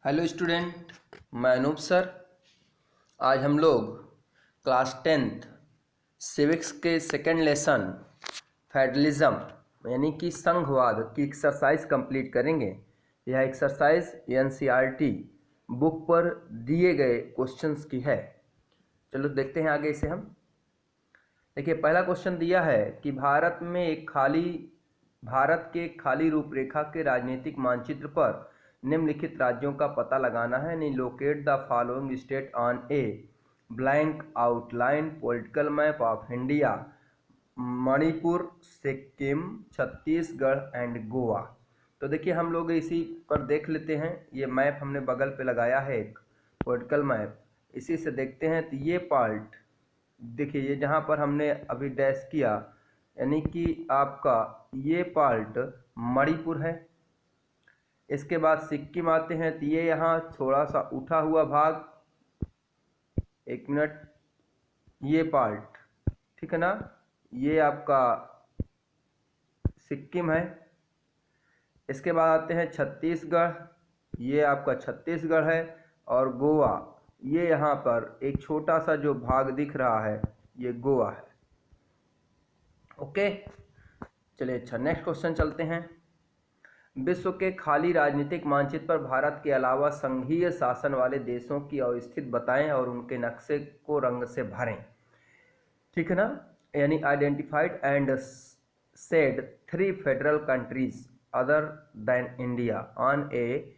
Hello student, मैं Anoop sir. आज हम लोग क्लास 10th सिविक्स के सेकेंड लेसन फेडरलिज्म यानी कि संघवाद की एक्सरसाइज कंप्लीट करेंगे। यह एक्सरसाइज एनसीईआरटी बुक पर दिए गए क्वेश्चंस की है। चलो देखते हैं आगे इसे हम। देखिए, पहला क्वेश्चन दिया है कि भारत के खाली रूपरेखा के राजनीतिक मानचित्र पर निम्नलिखित राज्यों का पता लगाना है। नी locate the following state on a blank outline political map of India. Manipur, Sikkim, Chhattisgarh and Goa. तो देखिए, हम लोग इसी पर देख लेते हैं। ये मैप हमने बगल पे लगाया है, एक पॉलिटिकल मैप। इसी से देखते हैं तो ये पार्ट देखिए, ये जहाँ पर हमने अभी डैश किया यानी कि आपका ये पार्ट मणिपुर है। इसके बाद सिक्किम आते हैं तो ये यहाँ थोड़ा सा उठा हुआ भाग, एक मिनट, ये पार्ट, ठीक है ना, ये आपका सिक्किम है। इसके बाद आते हैं छत्तीसगढ़, ये आपका छत्तीसगढ़ है। और गोवा, ये यहाँ पर एक छोटा सा जो भाग दिख रहा है, ये गोवा है। ओके, चलिए अच्छा, नेक्स्ट क्वेश्चन चलते हैं। विश्व के खाली राजनीतिक मानचित्र पर भारत के अलावा संघीय शासन वाले देशों की अवस्थित बताएं और उनके नक्शे को रंग से भरें। ठीक है ना, यानी identified and said 3 federal countries other than India on a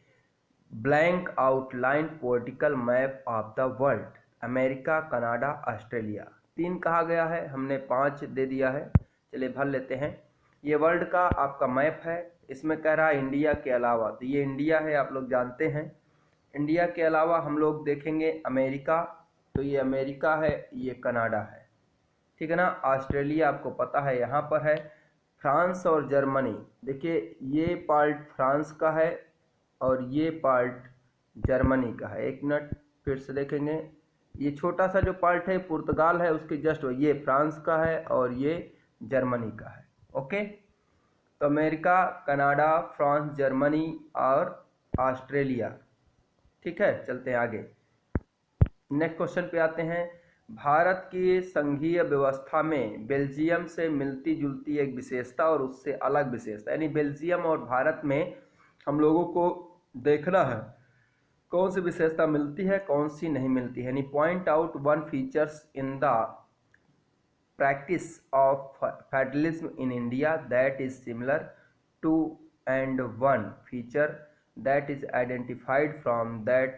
blank outline political map of the world. America, Canada, Australia. 3 कहा गया है, हमने 5 दे दिया है। चलिए भर लेते हैं। ये वर्ल्ड का आपका मैप है। इसमें कह रहा है इंडिया के अलावा, तो ये इंडिया है, आप लोग जानते हैं। इंडिया के अलावा हम लोग देखेंगे अमेरिका, तो ये अमेरिका है, ये कनाडा है, ठीक है ना। ऑस्ट्रेलिया आपको पता है यहाँ पर है। फ्रांस और जर्मनी, देखिए ये पार्ट फ्रांस का है और ये पार्ट जर्मनी का है। एक मिनट, फिर से देखेंगे। ये छोटा सा जो पार्ट है पुर्तगाल है, उसके जस्ट ये फ्रांस का है और ये जर्मनी का है। ओके, तो अमेरिका, कनाडा, फ्रांस, जर्मनी और ऑस्ट्रेलिया। ठीक है, चलते हैं आगे। नेक्स्ट क्वेश्चन पे आते हैं। भारत की संघीय व्यवस्था में बेल्जियम से मिलती जुलती एक विशेषता और उससे अलग विशेषता, यानी बेल्जियम और भारत में हम लोगों को देखना है कौन सी विशेषता मिलती है, कौन सी नहीं मिलती है। यानी point out 1 features in the practice of federalism in India that is similar to and 1 feature that is identified from that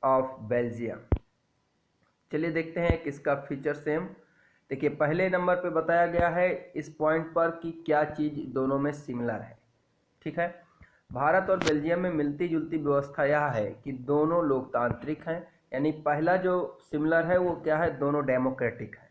of Belgium। चलिए देखते हैं किसका फीचर सेम। देखिए, पहले नंबर पे बताया गया है इस पॉइंट पर कि क्या चीज़ दोनों में सिमिलर है। ठीक है, भारत और बेल्जियम में मिलती जुलती व्यवस्था यह है कि दोनों लोकतांत्रिक हैं। यानी पहला जो सिमिलर है वो क्या है, दोनों डेमोक्रेटिक है।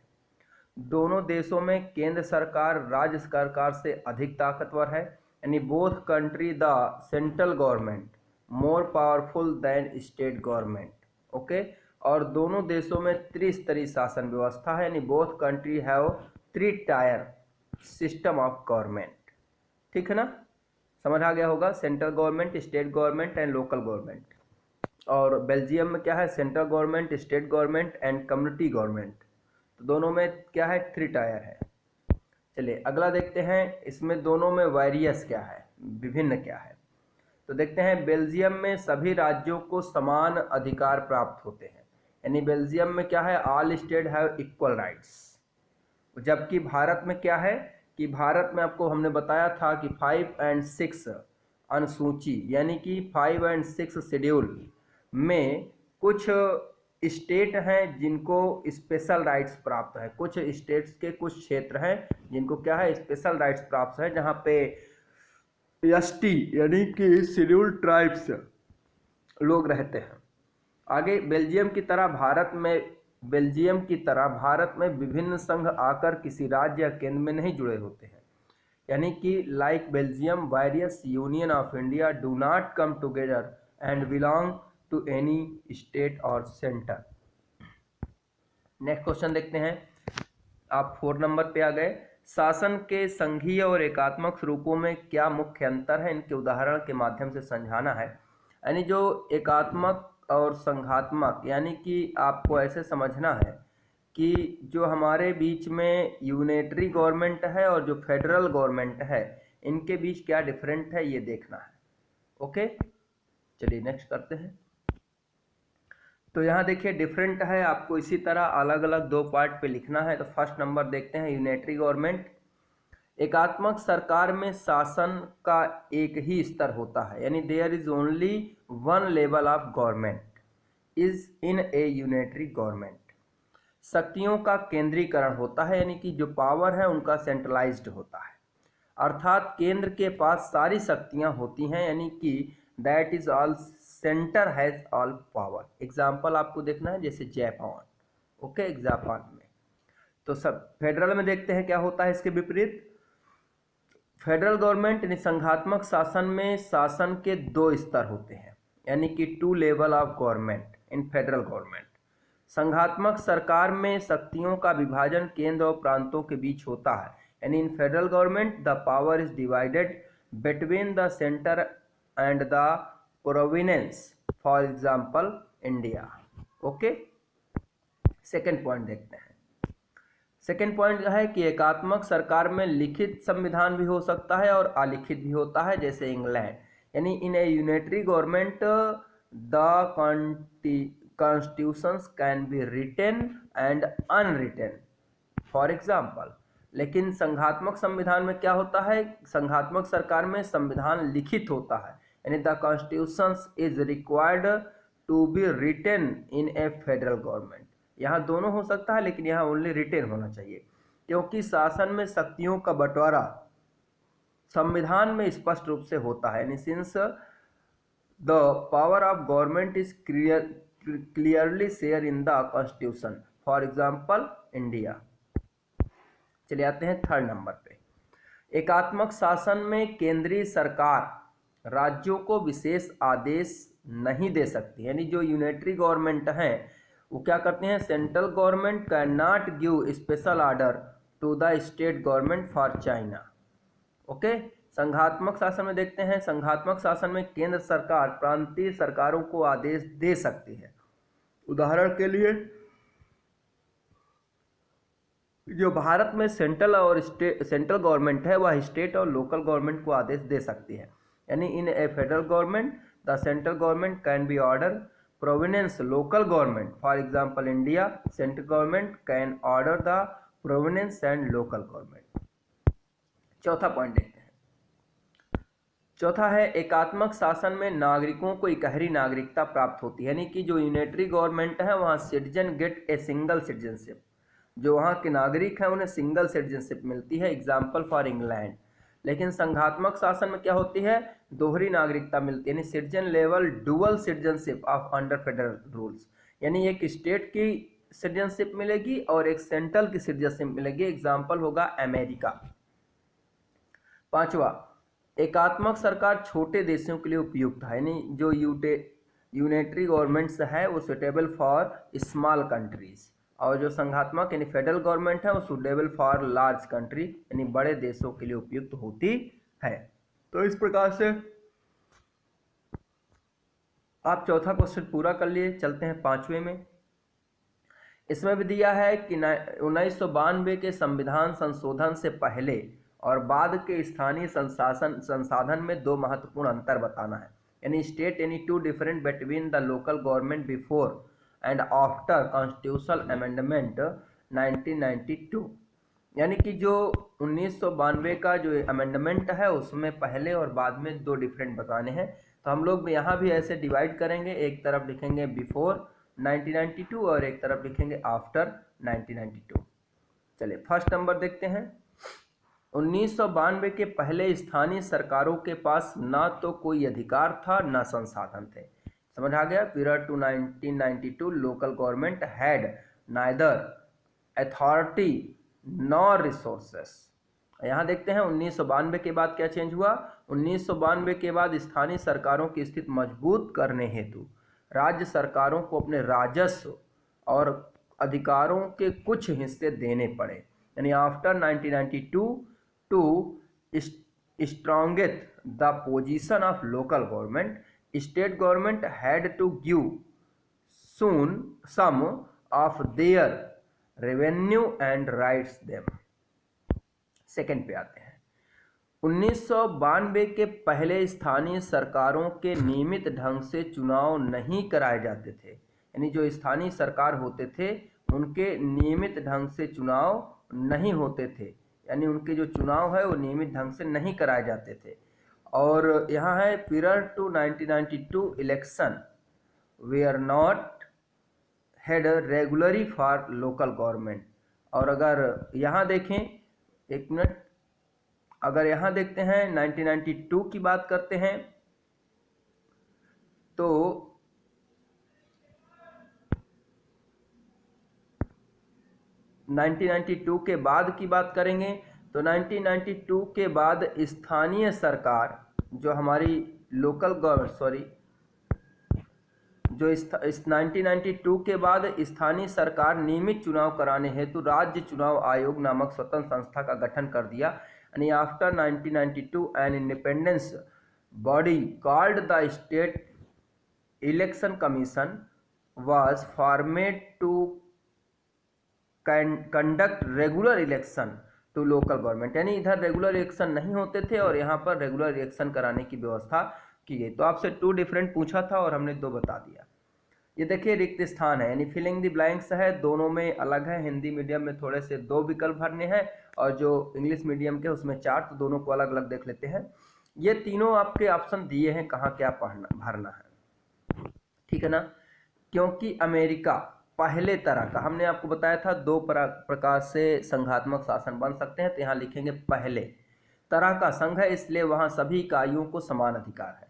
दोनों देशों में केंद्र सरकार राज्य सरकार से अधिक ताकतवर है। यानी both country the central government more powerful than state government. Okay, और दोनों देशों में त्रिस्तरीय शासन व्यवस्था है। यानी both country have 3 tier system of government. ठीक है ना, समझ आ गया होगा। Central government, state government and local government. और बेल्जियम में क्या है, central government, state government and community government. तो दोनों में क्या है, 3 टायर है। चलिए अगला देखते हैं, इसमें दोनों में वेरियस क्या है, विभिन्न क्या है। तो देखते हैं, बेल्जियम में सभी राज्यों को समान अधिकार प्राप्त होते हैं। यानी बेल्जियम में क्या है, all state have equal rights. जबकि भारत में क्या है कि भारत में आपको हमने बताया था कि 5 और 6 अनुसूची यानी कि 5 और 6 शेड्यूल में कुछ स्टेट हैं जिनको स्पेशल राइट्स प्राप्त है। कुछ स्टेट्स के कुछ क्षेत्र हैं जिनको क्या है, स्पेशल राइट्स प्राप्त है, जहाँ पे एसटी यानी कि शेड्यूल ट्राइब्स लोग रहते हैं। आगे, बेल्जियम की तरह भारत में विभिन्न संघ आकर किसी राज्य या केंद्र में नहीं जुड़े होते हैं। यानी कि like Belgium, various union of India do not come together and belong to any state और सेंटर। नेक्स्ट क्वेश्चन देखते हैं, आप 4 नंबर पे आ गए। शासन के संघीय और एकात्मक स्वरूपों में क्या मुख्य अंतर है, इनके उदाहरण के माध्यम से समझाना है। यानी जो एकात्मक और संघात्मक, यानी कि आपको ऐसे समझना है कि जो हमारे बीच में यूनिटरी गवर्नमेंट है और जो फेडरल गवर्नमेंट है, इनके बीच क्या डिफरेंट है ये देखना है। ओके, चलिए नेक्स्ट करते हैं। तो यहाँ देखिए डिफरेंट है, आपको इसी तरह अलग अलग दो पार्ट पे लिखना है। तो फर्स्ट नंबर देखते हैं, यूनिटरी गवर्नमेंट। एकात्मक सरकार में शासन का एक ही स्तर होता है, यानी there is only one level of government is in a unitary government. शक्तियों का केंद्रीकरण होता है, यानी कि जो पावर है उनका सेंट्रलाइज्ड होता है, अर्थात केंद्र के पास सारी शक्तियां होती हैं, यानी कि that is all centre has all power. Example आपको देखना है, जैसे जापान। ओके, जापान में। तो सब फेडरल में देखते हैं क्या होता है इसके विपरीत। फेडरल गवर्नमेंट यानी संघात्मक शासन में शासन के दो स्तर होते हैं, यानी कि two level of government in federal government. संघात्मक सरकार में शक्तियों का विभाजन केंद्र और प्रांतों के बीच होता है, यानी इन federal government the power is divided between the centre and the provenance, for example India. Okay, second point देखते हैं। सेकेंड पॉइंट है कि एकात्मक सरकार में लिखित संविधान भी हो सकता है और अलिखित भी होता है, जैसे इंग्लैंड। यानी in a unitary government the constitutions can be written and unwritten, for example. लेकिन संघात्मक संविधान में क्या होता है, संघात्मक सरकार में संविधान लिखित होता है, यानी the constitutions is required to be written in a federal government. यहाँ दोनों हो सकता है, लेकिन यहाँ ओनली रिटेन होना चाहिए, क्योंकि शासन में शक्तियों का बंटवारा संविधान में स्पष्ट रूप से होता है, यानी since the power of government is clearly share in the constitution, for example India. चलिए आते हैं थर्ड नंबर पे। एकात्मक शासन में केंद्रीय सरकार राज्यों को विशेष आदेश नहीं दे सकती, यानी जो यूनिटरी गवर्नमेंट है वो क्या करते हैं, central government cannot give special order to the state government for China. Okay, संघात्मक शासन में देखते हैं, संघात्मक शासन में केंद्र सरकार प्रांतीय सरकारों को आदेश दे सकती है। उदाहरण के लिए जो भारत में सेंट्रल और सेंट्रल गवर्नमेंट है वह स्टेट और लोकल गवर्नमेंट को आदेश दे सकती है, यानी in a federal government the central government can be order provinces local government, for example India central government can order the provinces and local government. चौथा point देखते हैं। चौथा है एकात्मक शासन में नागरिकों को इकहरी नागरिकता प्राप्त होती है, यानी कि जो यूनिटरी गवर्नमेंट है वहाँ citizen gate a single citizenship, जो वहाँ के नागरिक हैं उन्हें सिंगल सिटीजनशिप मिलती है, एग्जाम्पल फॉर इंग्लैंड। लेकिन संघात्मक शासन में क्या होती है, दोहरी नागरिकता मिलती है, यानी citizen level dual citizenship of under federal rules, यानी एक स्टेट की सिटीजनशिप मिलेगी और एक सेंट्रल की सिटीजनशिप मिलेगी, एग्जाम्पल होगा अमेरिका। पांचवा, एकात्मक सरकार छोटे देशों के लिए उपयुक्त है, यानी जो यूनिटरी गवर्नमेंट्स है वो सुटेबल फॉर स्मॉल कंट्रीज, और जो संघात्मक यानी फेडरल गवर्नमेंट है वो सुटेबल फॉर लार्ज कंट्री, यानी बड़े देशों के लिए उपयुक्त होती है। तो इस प्रकार से आप चौथा क्वेश्चन पूरा कर लिए। चलते हैं पांचवें में। इसमें भी दिया है कि 1992 के संविधान संशोधन से पहले और बाद के स्थानीय संसाधन में दो महत्वपूर्ण अंतर बताना है, यानी स्टेट यानी to different between the local government before and after constitutional amendment 1992, यानी कि जो 1992 का जो अमेंडमेंट है उसमें पहले और बाद में दो डिफरेंट बताने हैं। तो हम लोग यहाँ भी ऐसे डिवाइड करेंगे, एक तरफ लिखेंगे बिफोर 1992 और एक तरफ लिखेंगे आफ्टर 1992। चलिए फर्स्ट नंबर देखते हैं। 1992 के पहले स्थानीय सरकारों के पास ना तो कोई अधिकार था ना संसाधन थे, समझ आ गया। Period to 1992 local government had neither authority nor resources. यहाँ देखते हैं 1992 के बाद क्या चेंज हुआ। 1992 के बाद स्थानीय सरकारों की स्थिति मजबूत करने हेतु राज्य सरकारों को अपने राजस्व और अधिकारों के कुछ हिस्से देने पड़े, यानी after 1992 to strengthen the position of local government, State government had to give soon some of their revenue and rights them. Second पे आते हैं। 1992 के पहले स्थानीय सरकारों के नियमित ढंग से चुनाव नहीं कराए जाते थे, यानी जो स्थानीय सरकार होते थे उनके नियमित ढंग से चुनाव नहीं होते थे, यानी उनके जो चुनाव है वो नियमित ढंग से नहीं कराए जाते थे। और यहाँ है prior to 1992 election they are not held regularly for local government. और अगर यहाँ देखें, एक मिनट, अगर यहाँ देखते हैं 1992 की बात करते हैं तो 1992 के बाद की बात करेंगे तो 1992 के बाद स्थानीय सरकार जो हमारी लोकल गवर्नमेंट जो 1992 के बाद स्थानीय सरकार नियमित चुनाव कराने हेतु राज्य चुनाव आयोग नामक स्वतंत्र संस्था का गठन कर दिया। यानी after 1992 an independence body called the state election commission was formed to conduct regular election to local government, यानी इधर रेगुलर इलेक्शन नहीं होते थे और यहाँ पर रेगुलर इलेक्शन कराने की व्यवस्था की गई। तो आपसे 2 डिफरेंट पूछा था और हमने 2 बता दिया। ये देखिए रिक्त स्थान है, यानी फिलिंग द ब्लैंक्स है, दोनों में अलग है। हिंदी मीडियम में थोड़े से 2 विकल्प भरने हैं और जो इंग्लिश मीडियम के उसमें 4, तो दोनों को अलग अलग देख लेते हैं। ये तीनों आपके ऑप्शन दिए हैं कहाँ क्या भरना है, ठीक है ना। क्योंकि अमेरिका पहले तरह का, हमने आपको बताया था 2 प्रकार से संघात्मक शासन बन सकते हैं, तो यहाँ लिखेंगे पहले तरह का संघ है, इसलिए वहाँ सभी इकाइयों को समान अधिकार है।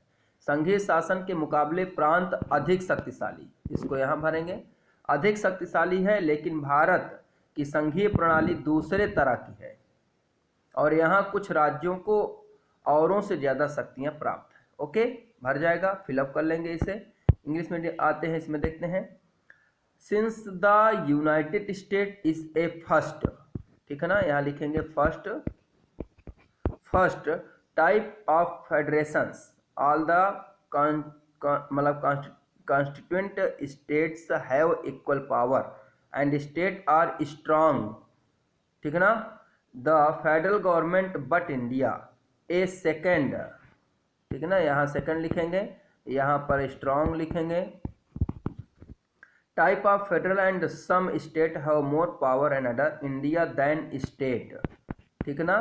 संघीय शासन के मुकाबले प्रांत अधिक शक्तिशाली, इसको यहाँ भरेंगे, अधिक शक्तिशाली है, लेकिन भारत की संघीय प्रणाली दूसरे तरह की है और यहाँ कुछ राज्यों को औरों से ज़्यादा शक्तियाँ प्राप्त है। ओके, भर जाएगा, फिलअप कर लेंगे इसे। इंग्लिश में आते हैं, इसमें देखते हैं। Since the United state is a first, ठीक है ना, यहाँ लिखेंगे first type of federations, all the मतलब constituent states have equal power and state are strong, ठीक है ना, the federal government but India a second, ठीक है ना, यहाँ सेकंड लिखेंगे, यहाँ पर स्ट्रॉन्ग लिखेंगे। Type of federal and some state have more power and other India than state, ठीक है ना,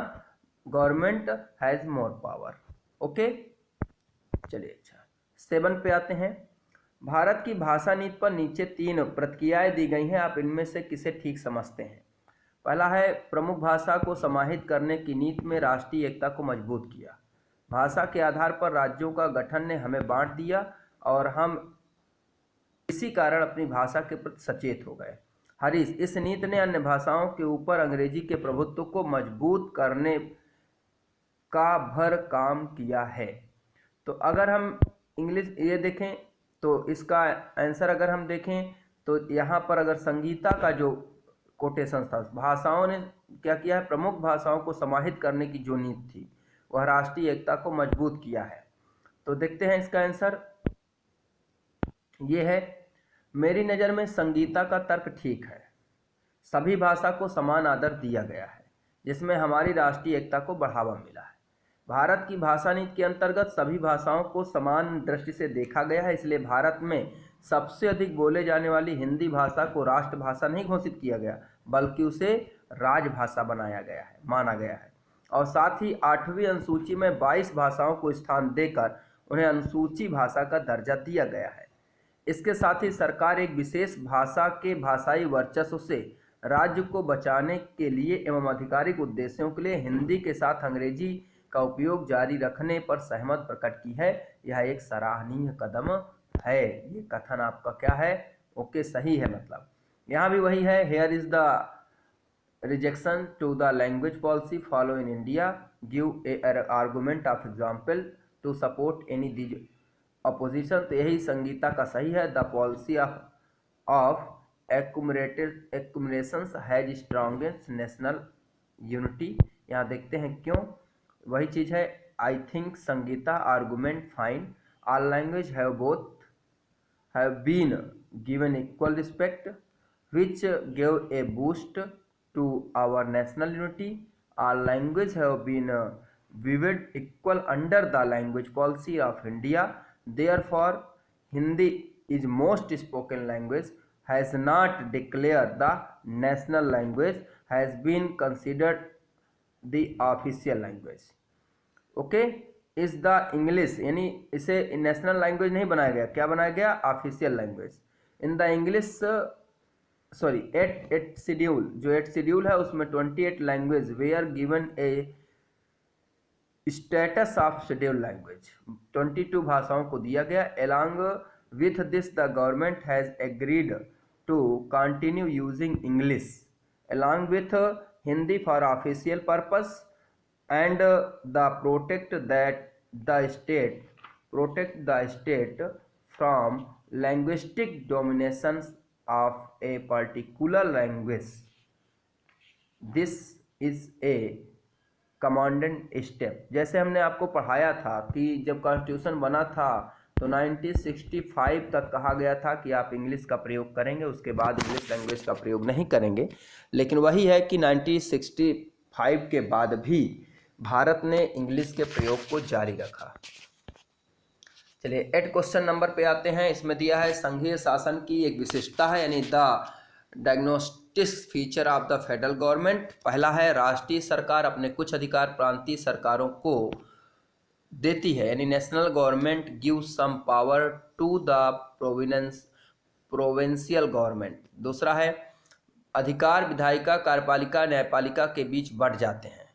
government has more power. Okay, चलिए अच्छा 7 पे आते हैं। भारत की भाषा नीति पर नीचे 3 प्रतिक्रियाएं दी गई हैं, आप इनमें से किसे ठीक समझते हैं। पहला है प्रमुख भाषा को समाहित करने की नीति में राष्ट्रीय एकता को मजबूत किया। भाषा के आधार पर राज्यों का गठन ने हमें बांट दिया और हम इसी कारण अपनी भाषा के प्रति सचेत हो गए। हरीश, इस नीति ने अन्य भाषाओं के ऊपर अंग्रेजी के प्रभुत्व को मजबूत करने का भर काम किया है। तो अगर हम इंग्लिश ये देखें तो इसका आंसर अगर हम देखें तो यहाँ पर अगर संगीता का जो कोटेशन था, भाषाओं ने क्या किया है, प्रमुख भाषाओं को समाहित करने की जो नीति थी वह राष्ट्रीय एकता को मजबूत किया है। तो देखते हैं इसका आंसर ये है। मेरी नज़र में संगीता का तर्क ठीक है, सभी भाषा को समान आदर दिया गया है जिसमें हमारी राष्ट्रीय एकता को बढ़ावा मिला है। भारत की भाषा नीति के अंतर्गत सभी भाषाओं को समान दृष्टि से देखा गया है, इसलिए भारत में सबसे अधिक बोले जाने वाली हिंदी भाषा को राष्ट्रभाषा नहीं घोषित किया गया बल्कि उसे राजभाषा बनाया गया है, माना गया है। और साथ ही 8वीं अनुसूची में 22 भाषाओं को स्थान देकर उन्हें अनुसूची भाषा का दर्जा दिया गया है। इसके साथ ही सरकार एक विशेष भाषा के भाषाई वर्चस्व से राज्य को बचाने के लिए एवं आधिकारिक उद्देश्यों के लिए हिंदी के साथ अंग्रेजी का उपयोग जारी रखने पर सहमत प्रकट की है। यह एक सराहनीय कदम है। ये कथन आपका क्या है, ओके सही है, मतलब यहाँ भी वही है। Here is the rejection to the language policy follow in India, give a argument of example to support any these opposition. तो यही संगीता का सही है। The policy of accumulations has strongest national unity. यहाँ देखते हैं क्यों, वही चीज़ है। I think Sangeeta argument fine All language have been given equal respect, which gave a boost to our national unity. All language have been viewed equal under the language policy of India. Therefore, Hindi is most spoken language, has not declared the national language, has been considered the official language. Okay, is the English, यानी इसे national language नहीं बनाया गया, क्या बनाया गया, official language. In the English sorry eight schedule, जो 8 schedule है उसमें 28 language we are given a status of schedule language, 22 भाषाओं को दिया गया। Along with this the government has agreed to continue using English along with Hindi for official purpose and the protect the state from linguistic dominations of a particular language. This is a commandant step। जैसे हमने आपको पढ़ाया था कि जब constitution बना था तो 1965 तक कहा गया था कि आप इंग्लिश का प्रयोग करेंगे, उसके बाद इंग्लिश लैंग्वेज का प्रयोग नहीं करेंगे। लेकिन वही है कि 1965 के बाद भी भारत ने इंग्लिश के प्रयोग को जारी रखा। चलिए 8 क्वेश्चन नंबर पे आते हैं। इसमें दिया है संघीय शासन की एक विशेषता है, यानी the diagnostics feature of the federal government. पहला है राष्ट्रीय सरकार अपने कुछ अधिकार प्रांतीय सरकारों को देती है, यानी national government give some power to the provincial government. दूसरा है अधिकार विधायिका कार्यपालिका न्यायपालिका के बीच बढ़ जाते हैं,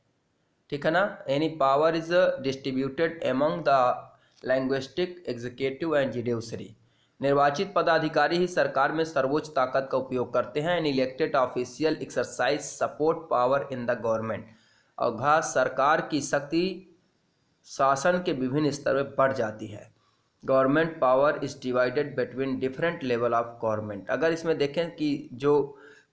ठीक है ना, यानी power is distributed among the linguistic executive and judiciary. निर्वाचित पदाधिकारी ही सरकार में सर्वोच्च ताकत का उपयोग करते हैं, and elected official exercise support power in the government. और सरकार की शक्ति शासन के विभिन्न स्तर में बढ़ जाती है। Government power is divided between different level of government. अगर इसमें देखें कि जो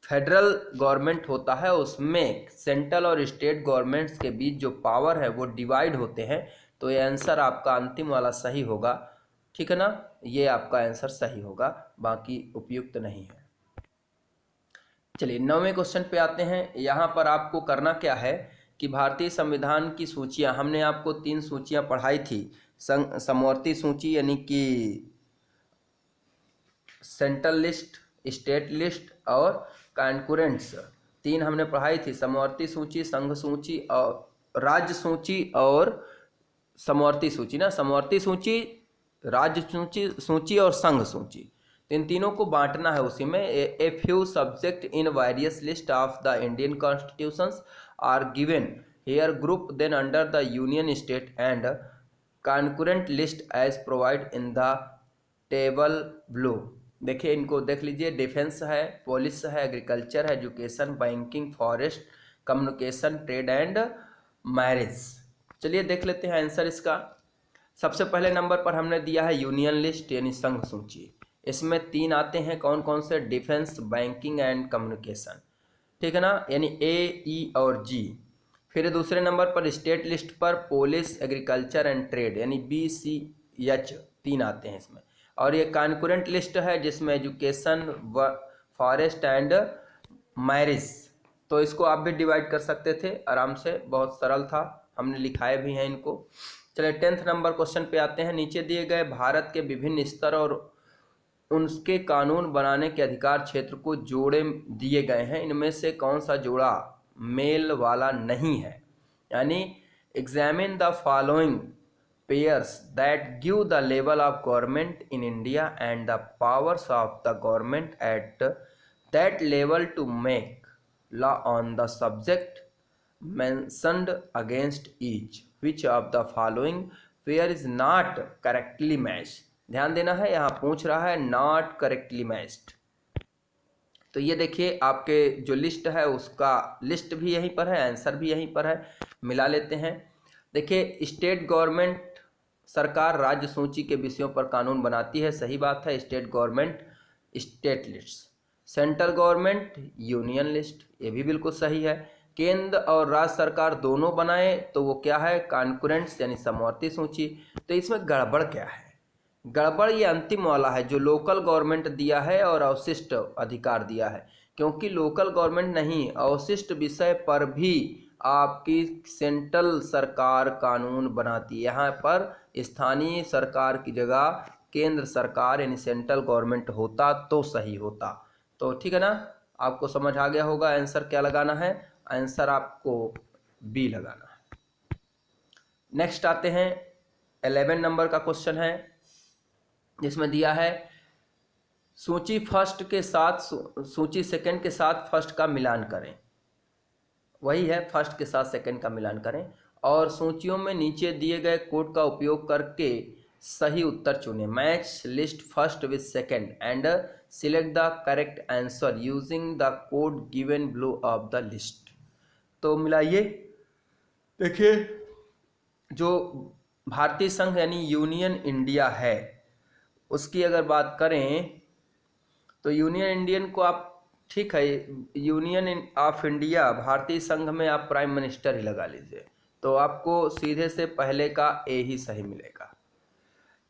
फेडरल गवर्नमेंट होता है उसमें सेंट्रल और स्टेट गवर्नमेंट्स के बीच जो पावर है वो डिवाइड होते हैं, तो ये आंसर आपका अंतिम वाला सही होगा, ठीक है ना, ये आपका आंसर सही होगा, बाकी उपयुक्त नहीं है। चलिए 9वें क्वेश्चन पे आते हैं। यहाँ पर आपको करना क्या है कि भारतीय संविधान की सूचियां, हमने आपको 3 सूचियां पढ़ाई थी, समवर्ती सूची यानी कि सेंट्रल लिस्ट, स्टेट लिस्ट और कॉन्करेंट्स, 3 हमने पढ़ाई थी, समवर्ती सूची, संघ सूची और राज्य सूची और समवर्ती सूची ना, समवर्ती सूची, राज्य सूची और संघ सूची, इन तीनों को बांटना है उसी में। A few subject in various list of the Indian constitutions are given here, group then under the union state and concurrent list as provided in the table below। देखिए इनको देख लीजिए, डिफेंस है, पुलिस है, एग्रीकल्चर है, education, banking, forest, communication, trade and marriage. चलिए देख लेते हैं आंसर इसका। सबसे पहले नंबर पर हमने दिया है यूनियन लिस्ट यानी संघ सूची। इसमें 3 आते हैं, कौन कौन से, डिफेंस, बैंकिंग एंड कम्युनिकेशन, ठीक है ना, यानी ए, ई और जी। फिर दूसरे नंबर पर स्टेट लिस्ट पर पुलिस, एग्रीकल्चर एंड ट्रेड यानी बी, सी, एच 3 आते हैं इसमें। और ये कॉन्करेंट लिस्ट है जिसमें एजुकेशन, फॉरेस्ट एंड मैरिज, तो इसको आप भी डिवाइड कर सकते थे आराम से, बहुत सरल था, हमने लिखाए भी हैं इनको। चलिए 10th नंबर क्वेश्चन पे आते हैं। नीचे दिए गए भारत के विभिन्न स्तर और उनके कानून बनाने के अधिकार क्षेत्र को जोड़े दिए गए हैं, इनमें से कौन सा जोड़ा मेल वाला नहीं है, यानी examine the following pairs that give the level of government in India and the powers of the government at that level to make law on the subject mentioned against each, which of the following pair is not correctly matched. ध्यान देना है, यहाँ पूछ रहा है not correctly matched. तो ये देखिए आपके जो लिस्ट है उसका लिस्ट भी यहीं पर है, आंसर भी यहीं पर है, मिला लेते हैं। देखिए स्टेट गवर्नमेंट सरकार राज्य सूची के विषयों पर कानून बनाती है, सही बात है, state government state list. Central government union list, ये भी बिल्कुल सही है। केंद्र और राज्य सरकार दोनों बनाए तो वो क्या है, कॉन्करेंट्स यानी समवर्ती सूची। तो इसमें गड़बड़ क्या है, गड़बड़ ये अंतिम वाला है जो लोकल गवर्नमेंट दिया है और अवशिष्ट अधिकार दिया है, क्योंकि लोकल गवर्नमेंट नहीं, अवशिष्ट विषय पर भी आपकी सेंट्रल सरकार कानून बनाती है। यहाँ पर स्थानीय सरकार की जगह केंद्र सरकार यानी सेंट्रल गवर्नमेंट होता तो सही होता। तो ठीक है ना, आपको समझ आ गया होगा आंसर क्या लगाना है। आंसर आपको बी लगाना है। नेक्स्ट आते हैं 11 नंबर का क्वेश्चन है, जिसमें दिया है सूची फर्स्ट के साथ सूची सेकंड के साथ फर्स्ट का मिलान करें। वही है, फर्स्ट के साथ सेकंड का मिलान करें और सूचियों में नीचे दिए गए कोड का उपयोग करके सही उत्तर चुनें। Match list first with second and select the correct answer using the code given below of the list. तो मिलाइए, देखिए जो भारतीय संघ यानी यूनियन इंडिया है उसकी अगर बात करें तो यूनियन इंडियन को आप, ठीक है, यूनियन ऑफ इंडिया भारतीय संघ में आप प्राइम मिनिस्टर ही लगा लीजिए, तो आपको सीधे से पहले का ए ही सही मिलेगा।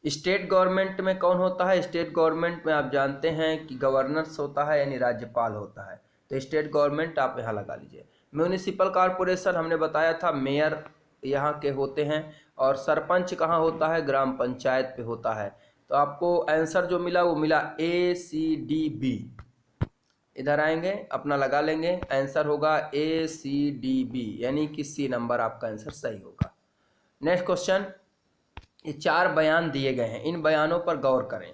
स्टेट गवर्नमेंट में कौन होता है? स्टेट गवर्नमेंट में आप जानते हैं कि गवर्नर्स होता है यानी राज्यपाल होता है, तो स्टेट गवर्नमेंट आप यहाँ लगा लीजिए। म्यूनिसिपल कॉरपोरेशन हमने बताया था मेयर यहाँ के होते हैं, और सरपंच कहाँ होता है? ग्राम पंचायत पे होता है। तो आपको आंसर जो मिला वो मिला ACDB। इधर आएंगे अपना लगा लेंगे, आंसर होगा ACDB यानी कि सी नंबर आपका आंसर सही होगा। नेक्स्ट क्वेश्चन, ये 4 बयान दिए गए हैं, इन बयानों पर गौर करें।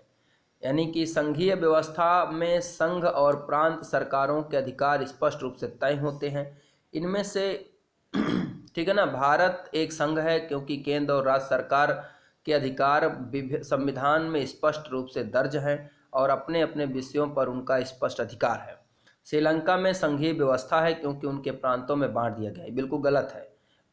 यानी कि संघीय व्यवस्था में संघ और प्रांत सरकारों के अधिकार स्पष्ट रूप से तय होते हैं। इनमें से ठीक है ना, भारत एक संघ है क्योंकि केंद्र और राज्य सरकार के अधिकार संविधान में स्पष्ट रूप से दर्ज हैं और अपने अपने विषयों पर उनका स्पष्ट अधिकार है। श्रीलंका में संघीय व्यवस्था है क्योंकि उनके प्रांतों में बांट दिया गया है, बिल्कुल गलत है।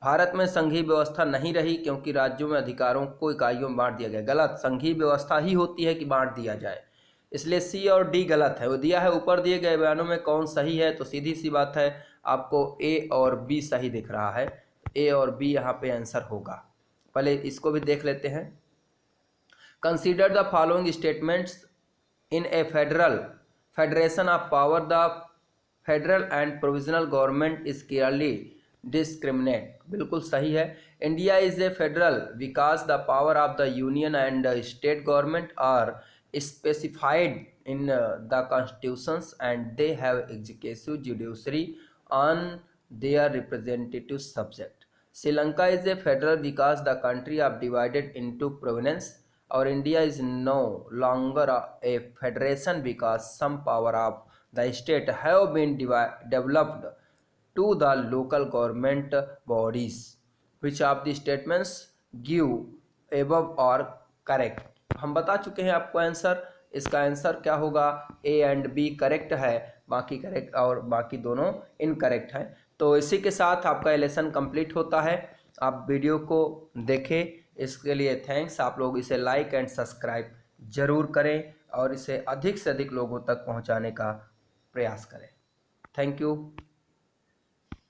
भारत में संघीय व्यवस्था नहीं रही क्योंकि राज्यों में अधिकारों को इकाइयों में बांट दिया गया, गलत। संघीय व्यवस्था ही होती है कि बांट दिया जाए, इसलिए सी और डी गलत है। वो दिया है ऊपर दिए गए बयानों में कौन सही है, तो सीधी सी बात है आपको ए और बी सही दिख रहा है, ए और बी यहाँ पे आंसर होगा। पहले इसको भी देख लेते हैं। Consider the following statements in a federation of power, the federal and provisional government is clearly discriminate, बिल्कुल सही है। India is a federal because the power of the union and state government are specified in the constitutions and they have executive judiciary on their representative subject. Sri Lanka is a federal because the country are divided into provinces, or India is no longer a federation because some power of the state have been developed to the local government bodies. Which of the statements give above are correct? हम बता चुके हैं आपको answer, इसका answer क्या होगा? A and B correct है, बाकी करेक्ट और बाकी दोनों इनकरेक्ट हैं। तो इसी के साथ आपका लेसन कंप्लीट होता है। आप वीडियो को देखें, इसके लिए थैंक्स। आप लोग इसे लाइक एंड सब्सक्राइब जरूर करें और इसे अधिक से अधिक लोगों तक पहुंचाने का प्रयास करें। Thank you.